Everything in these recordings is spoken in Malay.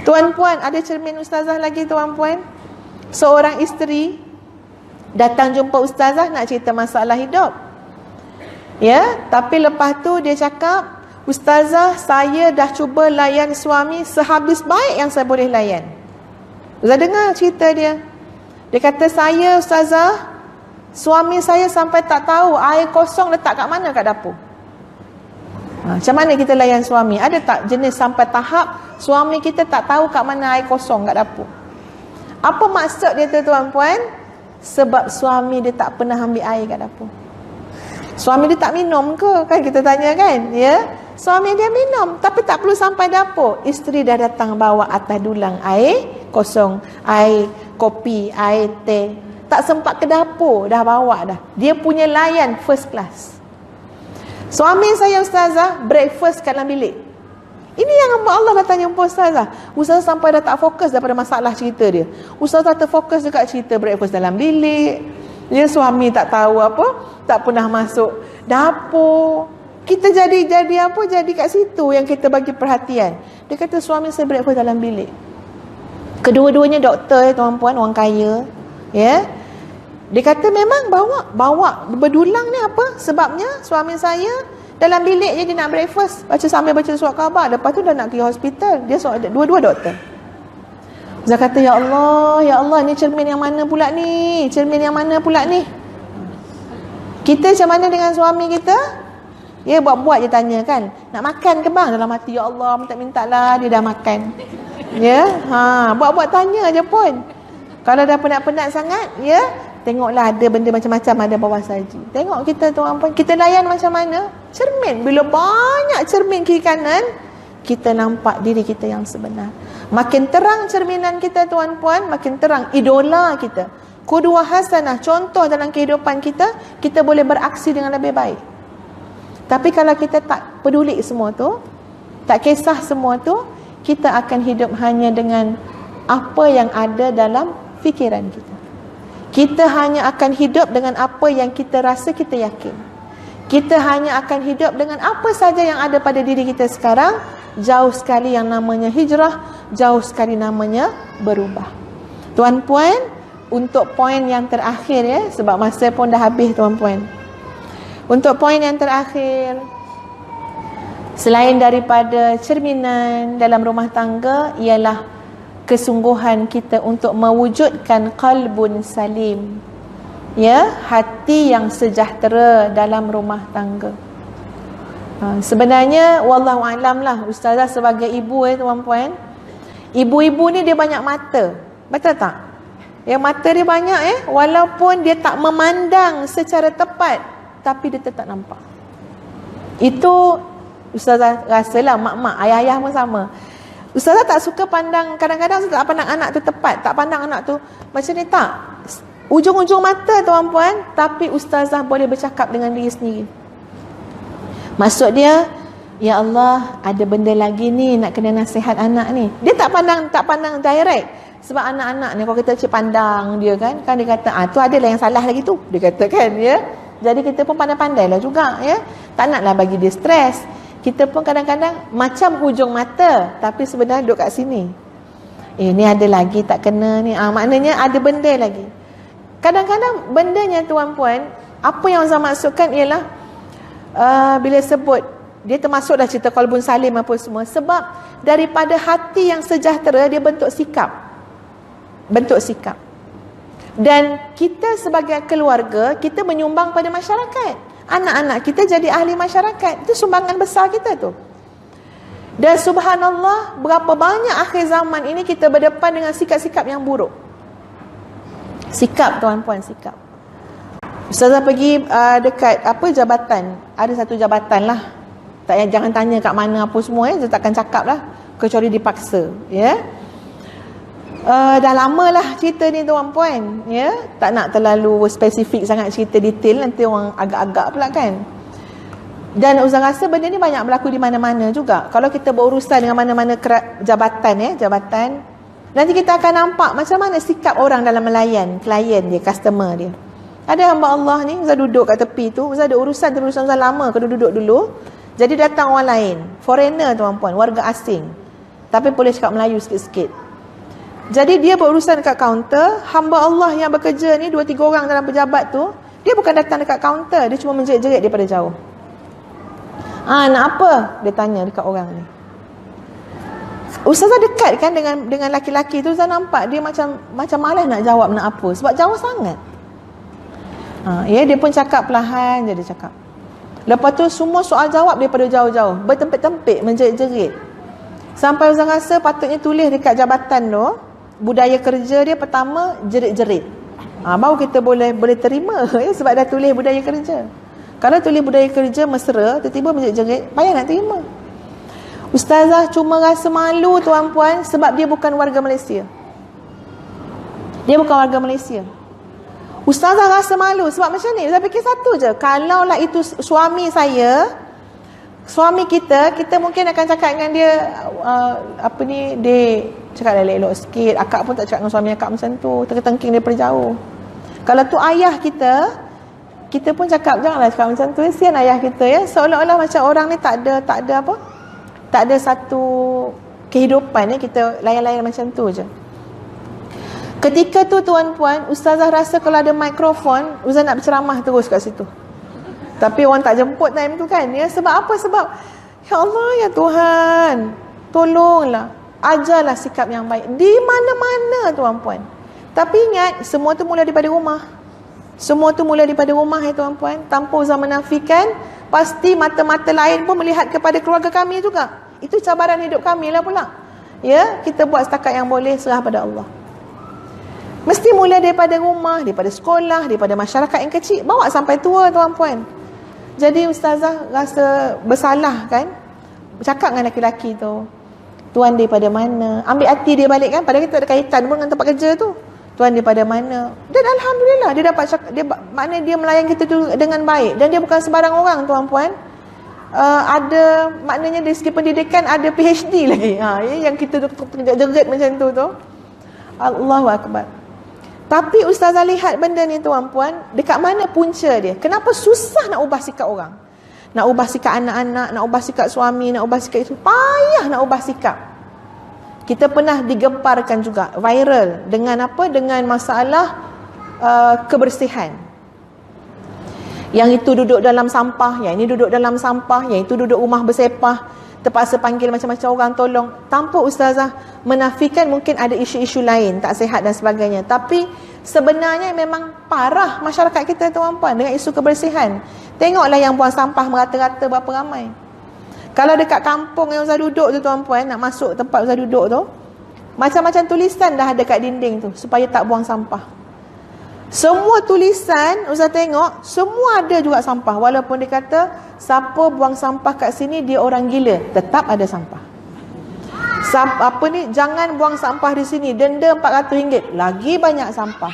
Tuan-puan, ada cermin ustazah lagi tuan-puan. Seorang isteri datang jumpa ustazah nak cerita masalah hidup. Ya, tapi lepas tu dia cakap, ustazah, saya dah cuba layan suami sehabis baik yang saya boleh layan. Ustazah dengar cerita dia. Dia kata, saya ustazah, suami saya sampai tak tahu air kosong letak kat mana kat dapur. Macam mana kita layan suami? Ada tak jenis sampai tahap suami kita tak tahu kat mana air kosong kat dapur? Apa maksud dia tu tuan-puan? Sebab suami dia tak pernah ambil air kat dapur. Suami dia tak minum ke? Kan kita tanya kan? Ya, suami dia minum tapi tak perlu sampai dapur. Isteri dah datang bawa atas dulang air kosong, air kopi, air teh. Tak sempat ke dapur dah bawa dah. Dia punya layan first class. Suami saya ustazah breakfast kat dalam bilik. Ini yang Allah dah tanya jumpa ustazah. Ustazah sampai dah tak fokus daripada masalah cerita dia. Ustazah terfokus dekat cerita breakfast dalam bilik. Ya, suami tak tahu apa, tak pernah masuk dapur. Kita jadi apa? Jadi kat situ yang kita bagi perhatian. Dia kata suami saya breakfast dalam bilik. Kedua-duanya doktor ya tuan-puan, orang kaya. Ya. Dia kata memang bawa berdulang ni apa? Sebabnya suami saya dalam bilik je dia nak breakfast, sambil baca surat khabar. Lepas tu dah nak pergi hospital. Dia dua-dua doktor. Zah kata, ya Allah, ni cermin yang mana pula ni? Cermin yang mana pula ni? Kita macam mana dengan suami kita? Ya, buat-buat je tanya kan. Nak makan ke bang? Dalam hati, ya Allah, minta-mintalah dia dah makan. Ya, buat-buat tanya je pun. Kalau dah penat-penat sangat, ya, tengoklah ada benda macam-macam ada bawah saji. Tengok kita tuan-puan, kita layan macam mana? Cermin. Bila banyak cermin kiri kanan, kita nampak diri kita yang sebenar. Makin terang cerminan kita tuan-puan, makin terang idola kita. Qudwah hasanah, contoh dalam kehidupan kita, kita boleh beraksi dengan lebih baik. Tapi kalau kita tak peduli semua tu, tak kisah semua tu, kita akan hidup hanya dengan apa yang ada dalam fikiran kita. Kita hanya akan hidup dengan apa yang kita rasa kita yakin. Kita hanya akan hidup dengan apa saja yang ada pada diri kita sekarang. Jauh sekali yang namanya hijrah, jauh sekali namanya berubah. Tuan-puan, untuk poin yang terakhir ya, sebab masa pun dah habis tuan-puan. Untuk poin yang terakhir, selain daripada cerminan dalam rumah tangga, ialah kesungguhan kita untuk mewujudkan qalbun salim. Ya, hati yang sejahtera dalam rumah tangga. Sebenarnya wallahu alam lah, ustazah sebagai ibu tuan-puan, ibu-ibu ni dia banyak mata, betul tak? Yang mata dia banyak walaupun dia tak memandang secara tepat, tapi dia tetap nampak. Itu ustazah rasalah, mak-mak, ayah-ayah pun sama. Ustazah tak suka pandang, kadang-kadang ustazah tak pandang anak tu tepat, tak pandang anak tu macam ni, tak. Ujung-ujung mata tuan-puan, tapi ustazah boleh bercakap dengan diri sendiri. Maksud dia, ya Allah, ada benda lagi ni nak kena nasihat anak ni. Dia tak pandang direct. Sebab anak-anak ni kalau kita cik pandang dia kan dia kata, tu adalah yang salah lagi tu. Dia kata kan, ya. Jadi kita pun pandai-pandai lah juga, ya. Tak naklah bagi dia stres. Kita pun kadang-kadang macam hujung mata, tapi sebenarnya duduk kat sini. Ni ada lagi tak kena ni. Maknanya ada benda lagi. Kadang-kadang bendanya tuan-puan, apa yang saya maksudkan ialah bila sebut dia termasuk dah cerita qalbun salim apa semua, sebab daripada hati yang sejahtera dia bentuk sikap. Dan kita sebagai keluarga, kita menyumbang pada masyarakat. Anak-anak kita jadi ahli masyarakat. Itu sumbangan besar kita tu. Dan subhanallah, berapa banyak akhir zaman ini kita berdepan dengan sikap-sikap yang buruk. Sikap tuan-puan, sikap. Ustazah pergi dekat jabatan. Ada satu jabatan lah. Jangan tanya kat mana apa semua saya takkan cakap lah, kecuali dipaksa, ya. Dah lama lah cerita ni tuan-puan, ya. Tak nak terlalu spesifik sangat cerita detail, nanti orang agak-agak pula kan. Dan Ustazah rasa benda ni banyak berlaku di mana-mana juga. Kalau kita berurusan dengan mana-mana jabatan, nanti kita akan nampak macam mana sikap orang dalam melayan klien dia, customer dia. Ada hamba Allah ni, Ustaz duduk kat tepi tu, Ustaz ada urusan lama, kena duduk dulu. Jadi datang orang lain, foreigner tuan-puan, warga asing. tapi boleh cakap Melayu sikit-sikit. Jadi dia berurusan dekat kaunter. Hamba Allah yang bekerja ni 2-3 orang dalam pejabat tu, dia bukan datang dekat kaunter, dia cuma menjerit-jerit daripada jauh. Nak apa? Dia tanya dekat orang ni. Ustazah dekat kan dengan laki-laki tu. Ustazah nampak dia macam malas nak jawab nak apa, sebab jauh sangat. Dia pun cakap perlahan je, dia cakap. Lepas tu semua soal jawab daripada jauh-jauh, bertempik-tempik, menjerit-jerit. Sampai Ustazah rasa patutnya tulis dekat jabatan tu, budaya kerja dia pertama jerit-jerit. Baru kita boleh terima ya, sebab dah tulis budaya kerja. Kalau tulis budaya kerja mesra, tiba-tiba menjerit-jerit, payah nak terima. Ustazah cuma rasa malu tuan-puan sebab dia bukan warga Malaysia. Dia bukan warga Malaysia. Ustazah rasa malu sebab macam ni. Ustazah fikir satu je, kalaulah itu suami saya, suami kita mungkin akan cakap dengan dia dia cakap elok-elok sikit. Akak pun tak cakap dengan suami akak macam tu, tertengking daripada jauh. Kalau tu ayah kita pun cakap janganlah cakap macam tu, kesian ayah kita ya. Seolah-olah macam orang ni tak ada satu kehidupan ya, kita layan-layan macam tu je. Ketika tu tuan-puan, ustazah rasa kalau ada mikrofon, ustazah nak berceramah terus kat situ. Tapi orang tak jemput time tu kan ya. Sebab apa? Sebab ya Allah ya Tuhan, tolonglah, ajarlah sikap yang baik di mana-mana tuan-puan. Tapi ingat, semua tu mula daripada rumah. Semua tu mula daripada rumah ya tuan-puan. Tanpa Ustazah menafikan, pasti mata-mata lain pun melihat kepada keluarga kami juga. Itu cabaran hidup kami lah pula. Ya, kita buat setakat yang boleh, serah pada Allah. Mesti mula daripada rumah, daripada sekolah, daripada masyarakat yang kecil, bawa sampai tua tuan-puan. Jadi ustazah rasa bersalah kan, bercakap dengan lelaki tu, tuan daripada mana, ambil hati dia balik kan, padahal kita ada kaitan pun dengan tempat kerja tu. Tuan daripada mana. Dan alhamdulillah dia dapat maknanya dia melayan kita tu dengan baik. Dan dia bukan sembarang orang tuan-puan. Ada maknanya dari segi pendidikan ada PhD lagi. Yang kita jerit macam tu. Allahu Akbar. Tapi ustazah lihat benda ni tuan-puan, dekat mana punca dia? Kenapa susah nak ubah sikap orang? Nak ubah sikap anak-anak, nak ubah sikap suami, nak ubah sikap itu. Payah nak ubah sikap. Kita pernah digemparkan juga, viral dengan apa? Dengan masalah kebersihan. Yang itu duduk dalam sampah, yang ini duduk dalam sampah, yang itu duduk rumah bersepah, terpaksa panggil macam-macam orang tolong. Tanpa ustazah menafikan mungkin ada isu-isu lain, tak sihat dan sebagainya. Tapi sebenarnya memang parah masyarakat kita tuan-puan dengan isu kebersihan. Tengoklah yang buang sampah merata-rata berapa ramai. Kalau dekat kampung yang Ustaz duduk tu tuan-puan, nak masuk tempat Ustaz duduk tu, macam-macam tulisan dah ada kat dinding tu supaya tak buang sampah. Semua tulisan Ustaz tengok, semua ada juga sampah. Walaupun dia kata siapa buang sampah kat sini dia orang gila, tetap ada sampah. Jangan buang sampah di sini, denda RM400, lagi banyak sampah.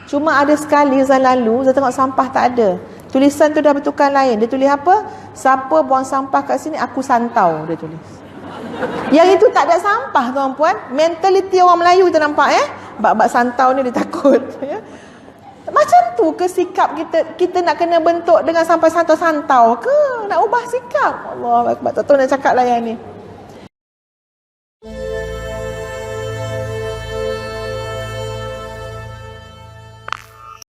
Cuma ada sekali Ustaz lalu, Ustaz tengok sampah tak ada. Tulisan tu dah bertukar lain. Dia tulis apa? Siapa buang sampah kat sini aku santau, dia tulis. Yang itu tak ada sampah tuan-puan. Mentaliti orang Melayu kita nampak bab-bab santau ni dia takut ya. Macam tu ke sikap kita nak kena bentuk dengan sampai santau-santau ke? Nak ubah sikap? Allah Akbar. Tak tahu nak cakap lah yang ni.